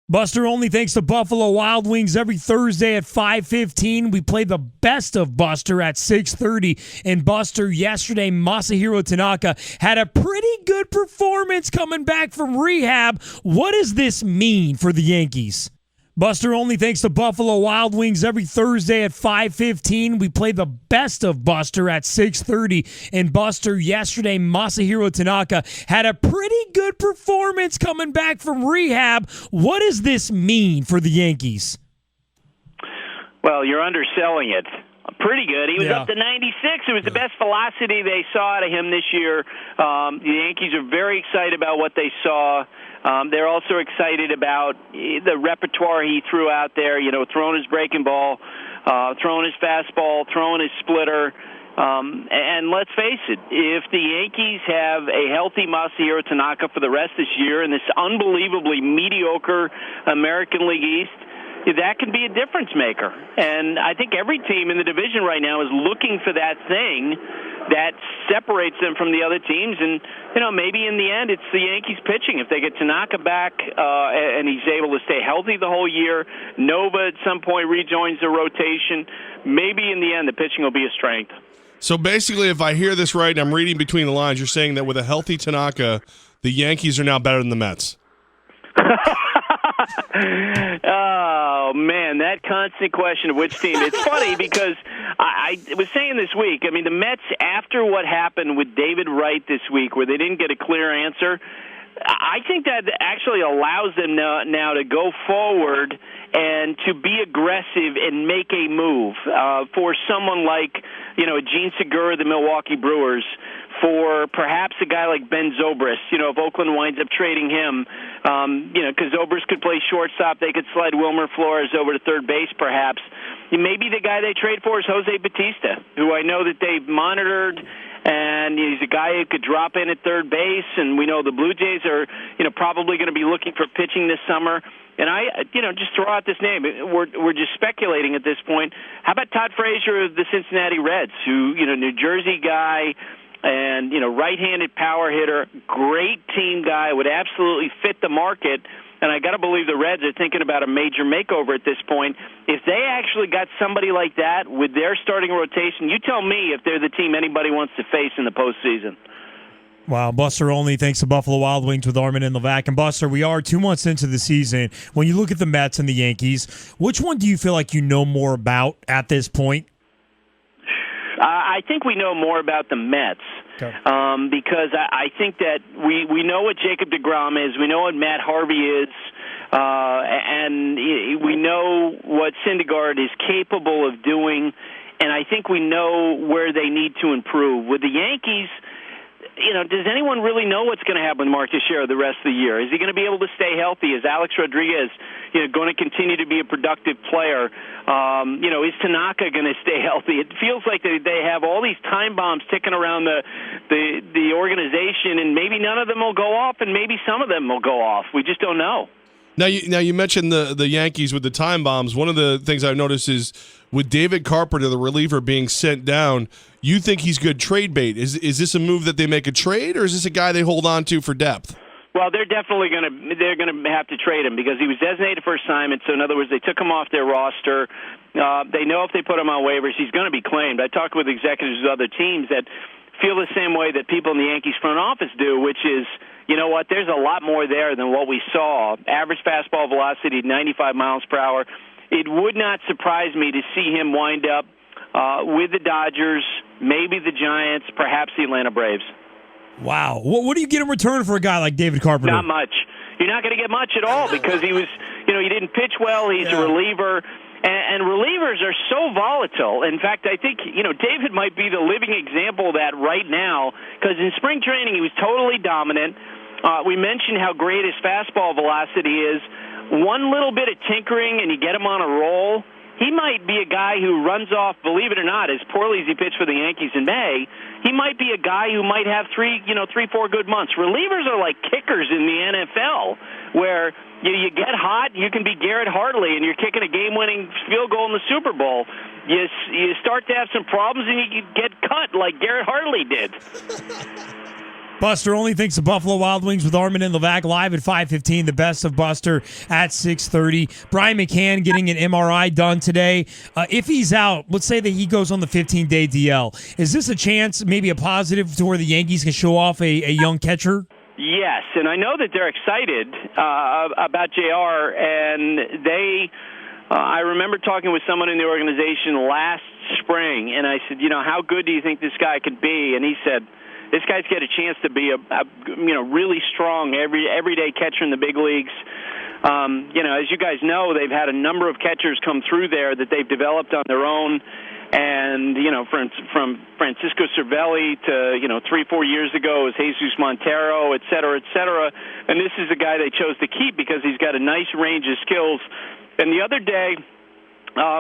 Buster Only thanks to Buffalo Wild Wings every Thursday at 5:15. We play the best of Buster at 6:30. And Buster, yesterday, Masahiro Tanaka had a pretty good performance coming back from rehab. What does this mean for the Yankees? Buster Only thanks to Buffalo Wild Wings every Thursday at 5:15. We play the best of Buster at 6:30. And Buster, yesterday, Masahiro Tanaka had a pretty good performance coming back from rehab. What does this mean for the Yankees? Well, you're underselling it. Pretty good. He was up to 96. It was the best velocity they saw out of him this year. The Yankees are very excited about what they saw. They're also excited about the repertoire he threw out there, throwing his breaking ball, throwing his fastball, throwing his splitter. And let's face it, if the Yankees have a healthy Masahiro Tanaka for the rest of this year in this unbelievably mediocre American League East, that can be a difference maker. And I think every team in the division right now is looking for that thing that separates them from the other teams. And, maybe in the end it's the Yankees pitching. If they get Tanaka back and he's able to stay healthy the whole year, Nova at some point rejoins the rotation, maybe in the end the pitching will be a strength. So basically, if I hear this right and I'm reading between the lines, you're saying that with a healthy Tanaka, the Yankees are now better than the Mets. Oh, man, that constant question of which team. It's funny because I was saying this week, the Mets, after what happened with David Wright this week, where they didn't get a clear answer, I think that actually allows them now to go forward and to be aggressive and make a move for someone like, Gene Segura, the Milwaukee Brewers, for perhaps a guy like Ben Zobrist, if Oakland winds up trading him, because Zobrist could play shortstop, they could slide Wilmer Flores over to third base perhaps. Maybe the guy they trade for is Jose Bautista, who I know that they've monitored, and he's a guy who could drop in at third base, and we know the Blue Jays are, probably going to be looking for pitching this summer. And I, just throw out this name. We're just speculating at this point. How about Todd Frazier of the Cincinnati Reds, who, New Jersey guy, and, right-handed power hitter, great team guy, would absolutely fit the market. And I got to believe the Reds are thinking about a major makeover at this point. If they actually got somebody like that with their starting rotation, you tell me if they're the team anybody wants to face in the postseason. Wow, Buster Only thanks to Buffalo Wild Wings with Armen and Levack. And Buster, we are 2 months into the season. When you look at the Mets and the Yankees, which one do you feel like you know more about at this point? I think we know more about the Mets. Okay. Because I think that we know what Jacob deGrom is, we know what Matt Harvey is, and we know what Syndergaard is capable of doing, and I think we know where they need to improve. With the Yankees, does anyone really know what's going to happen with Mark Teixeira the rest of the year? Is he going to be able to stay healthy? Is Alex Rodriguez, going to continue to be a productive player? Is Tanaka going to stay healthy? It feels like they have all these time bombs ticking around the organization, and maybe none of them will go off, and maybe some of them will go off. We just don't know. Now you mentioned the Yankees with the time bombs. One of the things I've noticed is with David Carpenter, the reliever, being sent down, you think he's good trade bait. Is this a move that they make a trade, or is this a guy they hold on to for depth? Well, they're definitely going to have to trade him because he was designated for assignment. So in other words, they took him off their roster. They know if they put him on waivers, he's going to be claimed. I talked with executives of other teams that feel the same way that people in the Yankees front office do, which is, you know what, there's a lot more there than what we saw. Average fastball velocity, 95 miles per hour. It would not surprise me to see him wind up with the Dodgers, maybe the Giants, perhaps the Atlanta Braves. Wow. What do you get in return for a guy like David Carpenter? Not much. You're not going to get much at all because he was, he didn't pitch well. He's a reliever. And relievers are so volatile. In fact, I think, David might be the living example of that right now because in spring training he was totally dominant. We mentioned how great his fastball velocity is. One little bit of tinkering and you get him on a roll. He might be a guy who runs off, believe it or not, as poorly as he pitched for the Yankees in May. He might be a guy who might have 3, 4 good months. Relievers are like kickers in the NFL, where you get hot, you can be Garrett Hartley, and you're kicking a game-winning field goal in the Super Bowl. You start to have some problems, and you get cut like Garrett Hartley did. Buster only thinks the Buffalo Wild Wings with Armen and Levack live at 5:15. The best of Buster at 6:30. Brian McCann getting an MRI done today. If he's out, let's say that he goes on the 15-day DL. Is this a chance, maybe a positive, to where the Yankees can show off a young catcher? Yes, and I know that they're excited about JR, and they. I remember talking with someone in the organization last spring, and I said, how good do you think this guy could be? And he said, this guy's got a chance to be a really strong everyday catcher in the big leagues. As you guys know, they've had a number of catchers come through there that they've developed on their own. And, from Francisco Cervelli to, 3-4 years ago was Jesus Montero, et cetera, et cetera. And this is a guy they chose to keep because he's got a nice range of skills. And the other day,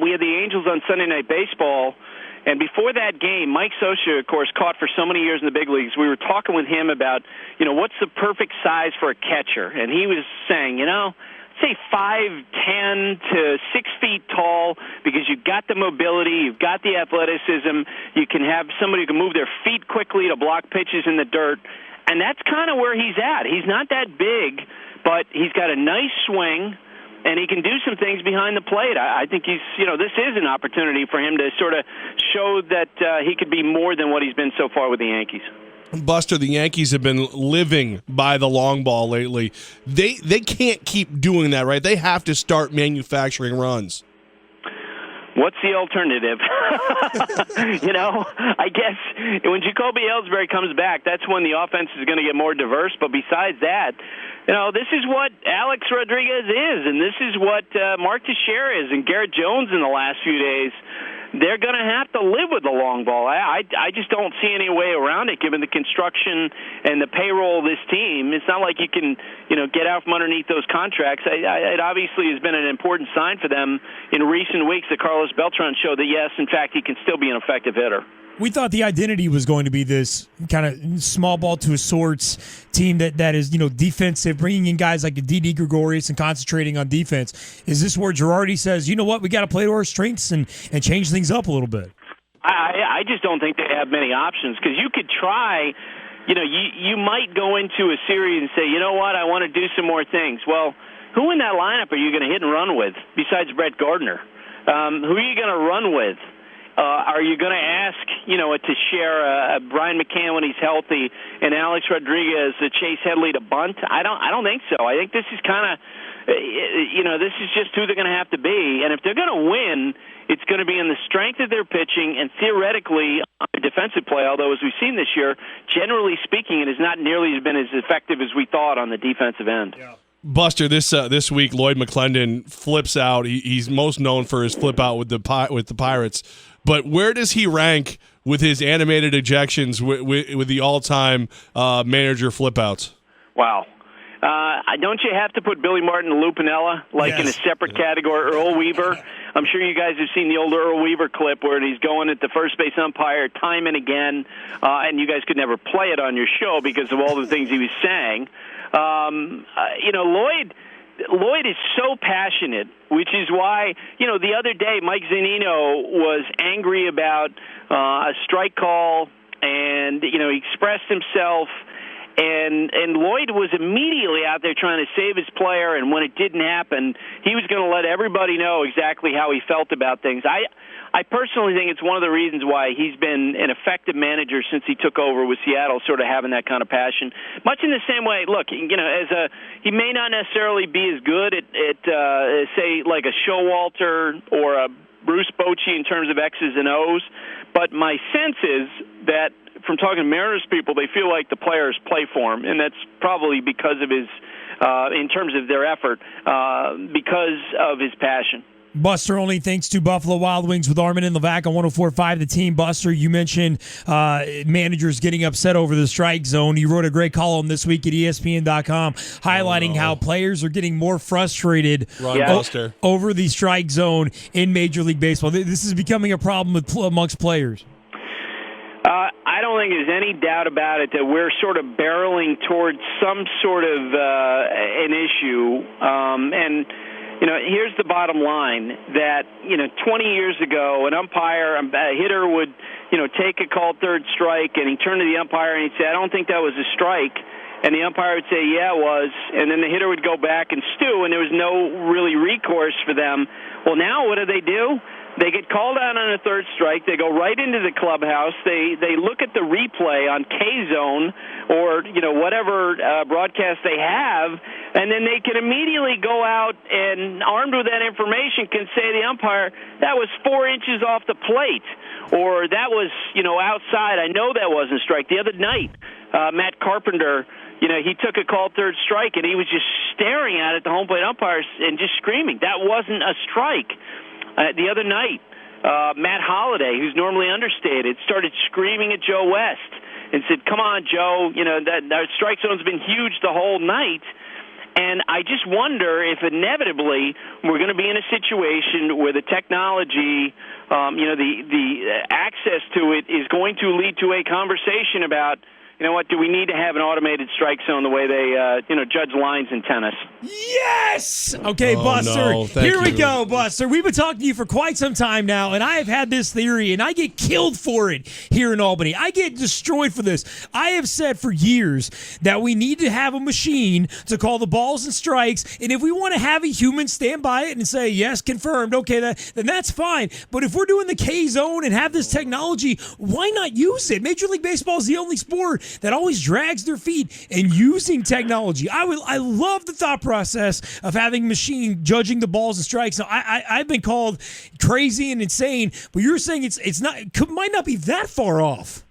we had the Angels on Sunday Night Baseball. And before that game, Mike Scioscia, of course, caught for so many years in the big leagues. We were talking with him about, what's the perfect size for a catcher. And he was saying, say 5'10" to 6 feet tall, because you've got the mobility, you've got the athleticism, you can have somebody who can move their feet quickly to block pitches in the dirt. And that's kind of where he's at. He's not that big, but he's got a nice swing, and he can do some things behind the plate. I think this is an opportunity for him to sort of show that he could be more than what he's been so far with the Yankees. Buster, the Yankees have been living by the long ball lately. They can't keep doing that, right? They have to start manufacturing runs. What's the alternative? I guess when Jacoby Ellsbury comes back, that's when the offense is going to get more diverse. But besides that, this is what Alex Rodriguez is, and this is what Mark Teixeira is, and Garrett Jones in the last few days. They're going to have to live with the long ball. I just don't see any way around it, given the construction and the payroll of this team. It's not like you can, get out from underneath those contracts. It obviously has been an important sign for them in recent weeks that Carlos Beltran showed that, yes, in fact, he can still be an effective hitter. We thought the identity was going to be this kind of small ball to a sorts team that is, defensive, bringing in guys like Didi Gregorius and concentrating on defense. Is this where Girardi says, you know what, we got to play to our strengths and change things up a little bit? I just don't think they have many options, because you could try, you might go into a series and say, you know what, I want to do some more things. Well, who in that lineup are you going to hit and run with besides Brett Gardner? Who are you going to run with? Are you going to ask, to share Brian McCann when he's healthy and Alex Rodriguez, Chase Headley to bunt? I don't think so. I think this is kind of, this is just who they're going to have to be. And if they're going to win, it's going to be in the strength of their pitching and theoretically on their defensive play, although as we've seen this year, generally speaking, it has not nearly been as effective as we thought on the defensive end. Yeah. Buster, this week, Lloyd McClendon flips out. He's most known for his flip out with the Pirates. But where does he rank with his animated ejections with the all-time manager flip-outs? Wow. Don't you have to put Billy Martin and Lou Piniella in a separate category? Earl Weaver. I'm sure you guys have seen the old Earl Weaver clip where he's going at the first base umpire time and again, and you guys could never play it on your show because of all the things he was saying. Lloyd is so passionate, which is why, the other day Mike Zunino was angry about a strike call, and, he expressed himself, and Lloyd was immediately out there trying to save his player, and when it didn't happen, he was going to let everybody know exactly how he felt about things. I personally think it's one of the reasons why he's been an effective manager since he took over with Seattle, sort of having that kind of passion. Much in the same way, look, he may not necessarily be as good at say, like a Showalter or a Bruce Bochy in terms of X's and O's, but my sense is that from talking to Mariners people, they feel like the players play for him, and that's probably because of his, in terms of their effort, because of his passion. Buster only thanks to Buffalo Wild Wings with Armen and Levack on 104.5 The Team. Buster, you mentioned managers getting upset over the strike zone. You wrote a great column this week at ESPN.com highlighting how players are getting more frustrated over the strike zone in Major League Baseball. This is becoming a problem amongst players. I don't think there's any doubt about it that we're sort of barreling towards some sort of an issue. And here's the bottom line, that, 20 years ago, an umpire, a hitter would take a called third strike, and he'd turn to the umpire and he'd say, I don't think that was a strike. And the umpire would say, yeah, it was. And then the hitter would go back and stew, and there was no really recourse for them. Well, now what do? They get called out on a third strike. They go right into the clubhouse. They look at the replay on K-Zone or whatever broadcast they have, and then they can immediately go out and, armed with that information, can say to the umpire, that was 4 inches off the plate, or that was outside. I know that wasn't a strike. The other night, Matt Carpenter, he took a called third strike, and he was just staring at the home plate umpires and just screaming, that wasn't a strike. The other night, Matt Holliday, who's normally understated, started screaming at Joe West and said, come on, Joe, that strike zone's been huge the whole night. And I just wonder if inevitably we're going to be in a situation where the technology, the access to it is going to lead to a conversation about, do we need to have an automated strike zone the way they, judge lines in tennis? Yes! Okay, Buster, here we go, Buster. We've been talking to you for quite some time now, and I have had this theory, and I get killed for it here in Albany. I get destroyed for this. I have said for years that we need to have a machine to call the balls and strikes, and if we want to have a human stand by it and say, yes, confirmed, okay, then that's fine. But if we're doing the K-Zone and have this technology, why not use it? Major League Baseball is the only sport that always drags their feet in using technology. I love the thought process of having a machine judging the balls and strikes. Now, I've been called crazy and insane, but you're saying it might not be that far off.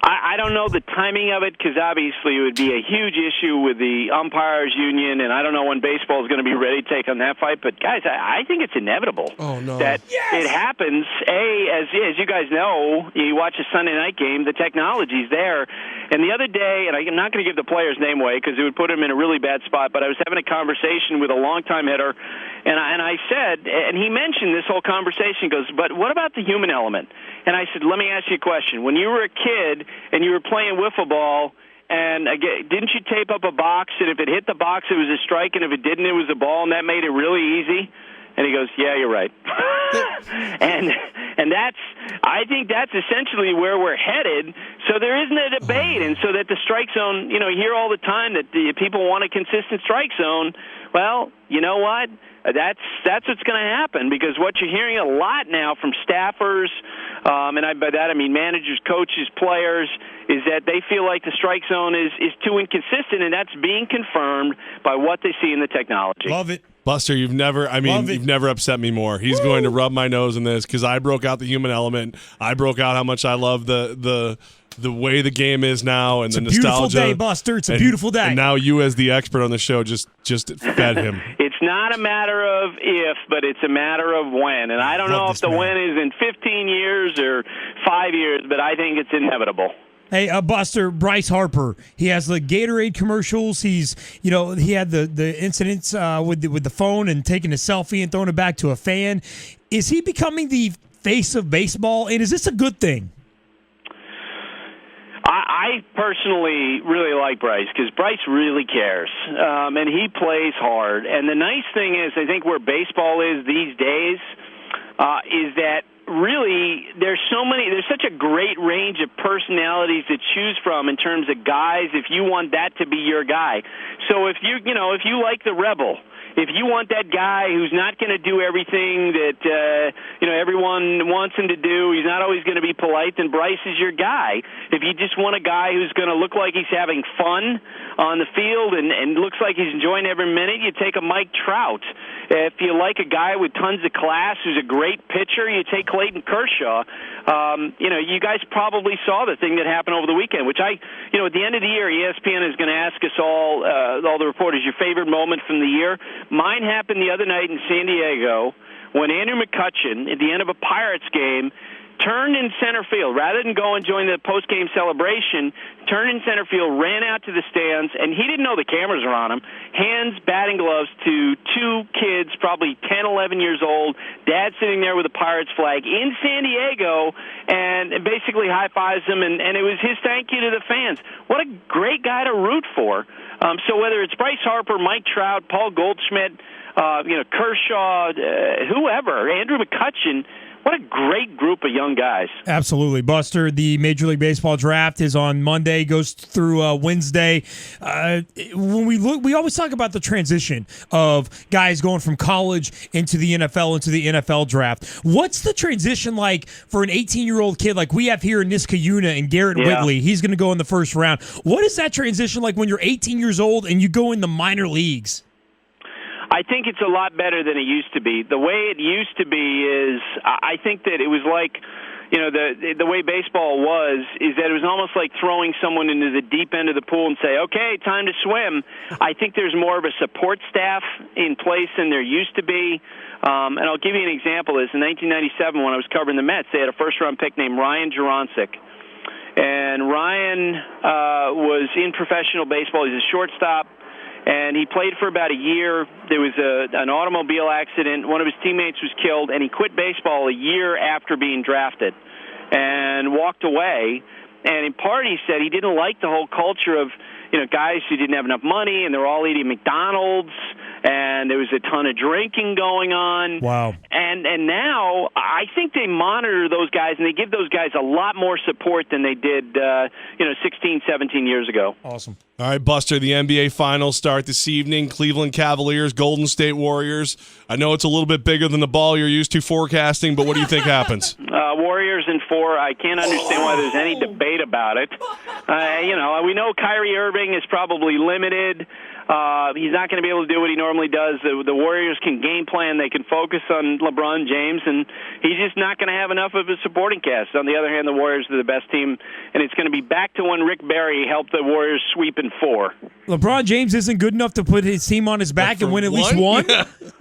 I don't know the timing of it because obviously it would be a huge issue with the umpires union, and I don't know when baseball is going to be ready to take on that fight. But guys, I think it's inevitable that it happens. As you guys know, you watch a Sunday night game, the technology's there. And the other day, and I'm not going to give the player's name away because it would put him in a really bad spot, but I was having a conversation with a longtime hitter, and I said, and he mentioned this whole conversation, goes, but what about the human element? And I said, let me ask you a question. When you were a kid and you were playing wiffle ball, and again, didn't you tape up a box, and if it hit the box, it was a strike, and if it didn't, it was a ball, and that made it really easy? And he goes, yeah, you're right. and I think that's essentially where we're headed. So there isn't a debate. And so that the strike zone, you hear all the time that the people want a consistent strike zone. Well, you know what? That's what's going to happen, because what you're hearing a lot now from staffers, and by that I mean managers, coaches, players, is that they feel like the strike zone is too inconsistent, and that's being confirmed by what they see in the technology. Love it. Buster, you've never upset me more. He's going to rub my nose in this because I broke out the human element. I broke out how much I love the way the game is now, and the nostalgia. It's a beautiful day, Buster. It's a beautiful day. And now you, as the expert on the show, just fed him. It's not a matter of if, but it's a matter of when. And I don't know if the when is in 15 years or 5 years, but I think it's inevitable. Hey, Buster, Bryce Harper. He has the Gatorade commercials. He had the incidents with the phone and taking a selfie and throwing it back to a fan. Is he becoming the face of baseball? And is this a good thing? I personally really like Bryce because Bryce really cares, and he plays hard. And the nice thing is, I think where baseball is these days is that really there's such a great range of personalities to choose from in terms of guys if you want that to be your guy. So if you like the Rebel, if you want that guy who's not going to do everything that everyone wants him to do, he's not always going to be polite, then Bryce is your guy. If you just want a guy who's going to look like he's having fun on the field and looks like he's enjoying every minute, you take a Mike Trout. If you like a guy with tons of class who's a great pitcher, you take Clayton Kershaw. You guys probably saw the thing that happened over the weekend, which at the end of the year, ESPN is going to ask us all the reporters, your favorite moment from the year. Mine happened the other night in San Diego when Andrew McCutchen, at the end of a Pirates game, turned in center field. Rather than go and join the post-game celebration, turned in center field, ran out to the stands, and he didn't know the cameras were on him, hands batting gloves to two kids, probably 10, 11 years old, dad sitting there with a Pirates flag in San Diego, and basically high-fives them, and it was his thank you to the fans. What a great guy to root for. So whether it's Bryce Harper, Mike Trout, Paul Goldschmidt, Kershaw, whoever, Andrew McCutchen, What a great group of young guys. Absolutely. Buster, the Major League Baseball draft is on Monday, goes through Wednesday. When we look, we always talk about the transition of guys going from college into the NFL draft. What's the transition like for an 18-year-old kid like we have here in Niskayuna and Garrett Whitley? He's going to go in the first round. What is that transition like when you're 18 years old and you go in the minor leagues? I think it's a lot better than it used to be. The way it used to be is, I think that it was like, the way baseball was, is that it was almost like throwing someone into the deep end of the pool and say, okay, time to swim. I think there's more of a support staff in place than there used to be. And I'll give you an example. In 1997, when I was covering the Mets, they had a first-round pick named Ryan Jurancic. And Ryan was in professional baseball. He's a shortstop. And he played for about a year. There was an automobile accident. One of his teammates was killed, and he quit baseball a year after being drafted and walked away. And in part, he said he didn't like the whole culture of, guys who didn't have enough money, and they're all eating McDonald's, and there was a ton of drinking going on. Wow. And now I think they monitor those guys, and they give those guys a lot more support than they did, 16, 17 years ago. Awesome. All right, Buster, the NBA Finals start this evening. Cleveland Cavaliers, Golden State Warriors. I know it's a little bit bigger than the ball you're used to forecasting, but what do you think happens? Warriors in 4. I can't understand why there's any debate about it. We know Kyrie Irving is probably limited. He's not going to be able to do what he normally does. The Warriors can game plan. They can focus on LeBron James, and he's just not going to have enough of a supporting cast. On the other hand, the Warriors are the best team, and it's going to be back to when Rick Barry helped the Warriors sweep in 4. LeBron James isn't good enough to put his team on his back and win at least one?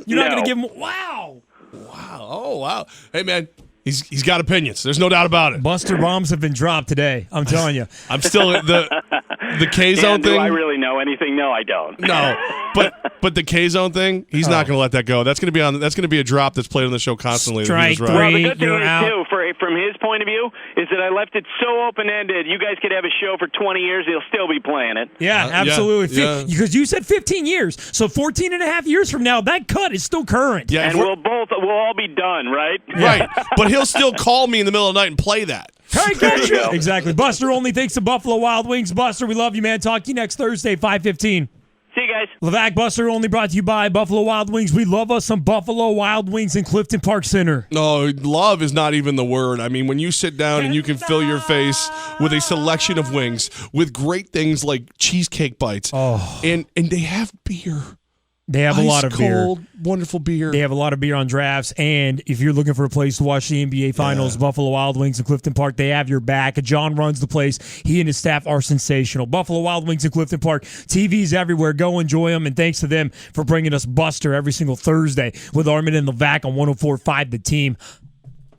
You're not going to give him – wow. Wow. Oh, wow. Hey, man. He's got opinions. There's no doubt about it. Buster bombs have been dropped today. I'm telling you. I'm still the K-Zone thing. Do I really know anything? No, I don't. No, but the K-Zone thing, he's not going to let that go. That's going to be a drop that's played on the show constantly. Strike three, well, the good thing you're is out. too, from his point of view, is that I left it so open-ended. You guys could have a show for 20 years; he'll still be playing it. Yeah, absolutely. Yeah. Because you said 15 years, so 14 and a half years from now, that cut is still current. Yeah, and we'll all be done, right? Right, but he'll still call me in the middle of the night and play that. Hey, gotcha. Exactly. Buster only thanks to Buffalo Wild Wings. Buster, we love you, man. Talk to you next Thursday, 5:15. See you guys. Levack, Buster only brought to you by Buffalo Wild Wings. We love us some Buffalo Wild Wings in Clifton Park Center. No, love is not even the word. I mean, when you sit down and you can fill your face with a selection of wings with great things like cheesecake bites, and they have beer. They have a lot of beer. Cold, wonderful beer. They have a lot of beer on drafts. And if you're looking for a place to watch the NBA Finals, Buffalo Wild Wings in Clifton Park, they have your back. John runs the place. He and his staff are sensational. Buffalo Wild Wings in Clifton Park. TVs everywhere. Go enjoy them. And thanks to them for bringing us Buster every single Thursday with Armen and Levack on 104.5 The Team.